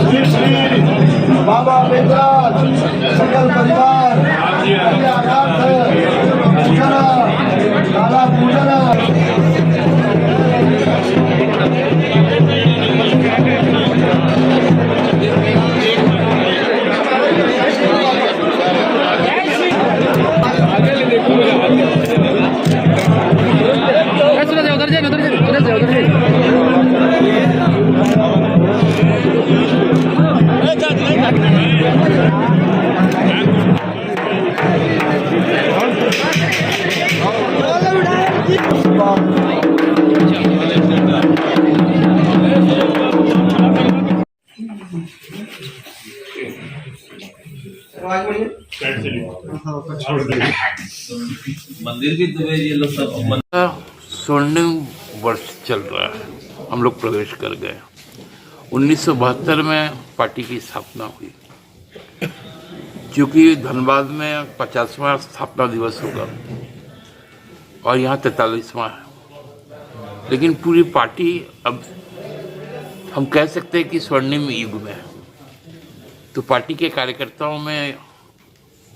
श्री श्री बाबा बेदराज सकल परिवार पूजन काला पूजन मंदिर भी तो ये लोग सब स्वर्णिम वर्ष चल रहा है। हम लोग प्रवेश कर गए। 1972 में पार्टी की स्थापना हुई। क्योंकि धनबाद में 50वां स्थापना दिवस होगा और यहाँ 43वां है, लेकिन पूरी पार्टी अब हम कह सकते हैं कि स्वर्णिम युग में है। तो पार्टी के कार्यकर्ताओं में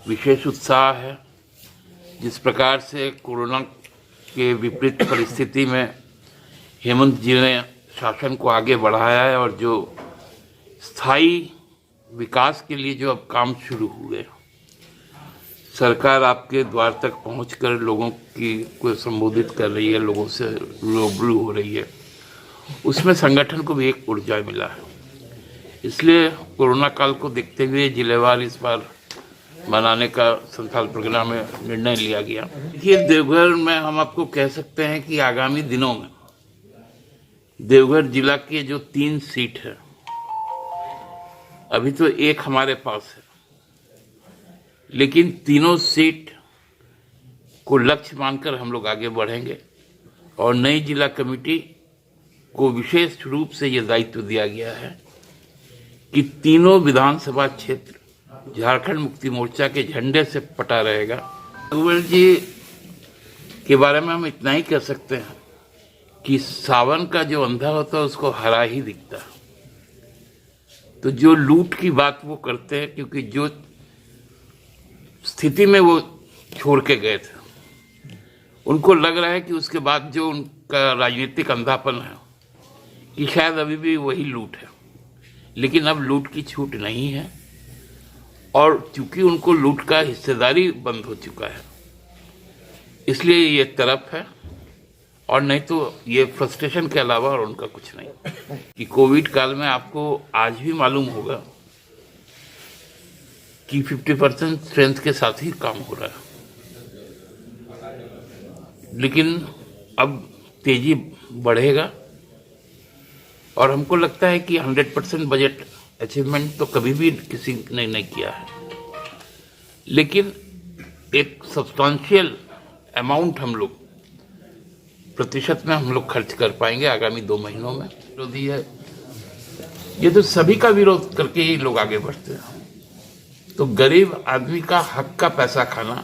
विशेष उत्साह है। जिस प्रकार से कोरोना के विपरीत परिस्थिति में हेमंत जी ने शासन को आगे बढ़ाया है और जो स्थायी विकास के लिए जो अब काम शुरू हुए, सरकार आपके द्वार तक पहुंचकर लोगों को संबोधित कर रही है, लोगों से रूबरू हो रही है, उसमें संगठन को भी एक ऊर्जा मिला है। इसलिए कोरोना काल को देखते हुए जिलेवार इस बार मनाने का संथाल प्रोग्राम में निर्णय लिया गया। देखिए, देवघर में हम आपको कह सकते हैं कि आगामी दिनों में देवघर जिला के जो 3 सीट है, अभी तो एक हमारे पास है, लेकिन तीनों सीट को लक्ष्य मानकर हम लोग आगे बढ़ेंगे और नई जिला कमेटी को विशेष रूप से यह दायित्व दिया गया है कि तीनों विधानसभा क्षेत्र झारखंड मुक्ति मोर्चा के झंडे से पटा रहेगा। रघुवर जी के बारे में हम इतना ही कह सकते हैं कि सावन का जो अंधा होता है उसको हरा ही दिखता है। तो जो लूट की बात वो करते हैं, क्योंकि जो स्थिति में वो छोड़ के गए थे, उनको लग रहा है कि उसके बाद जो उनका राजनीतिक अंधापन है कि शायद अभी भी वही लूट है, लेकिन अब लूट की छूट नहीं है। और चूंकि उनको लूट का हिस्सेदारी बंद हो चुका है, इसलिए ये तरफ है, और नहीं तो ये फ्रस्ट्रेशन के अलावा और उनका कुछ नहीं। कि कोविड काल में आपको आज भी मालूम होगा कि 50% स्ट्रेंथ के साथ ही काम हो रहा है, लेकिन अब तेजी बढ़ेगा और हमको लगता है कि 100% बजट अचीवमेंट तो कभी भी किसी ने नहीं किया है, लेकिन एक सब्सटेंशियल अमाउंट हम लोग प्रतिशत में हम लोग खर्च कर पाएंगे आगामी 2 महीनों में। विरोधी है, ये तो सभी का विरोध करके ही लोग आगे बढ़ते हैं। तो गरीब आदमी का हक का पैसा खाना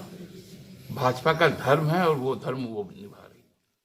भाजपा का धर्म है और वो धर्म वो निभा रहे हैं।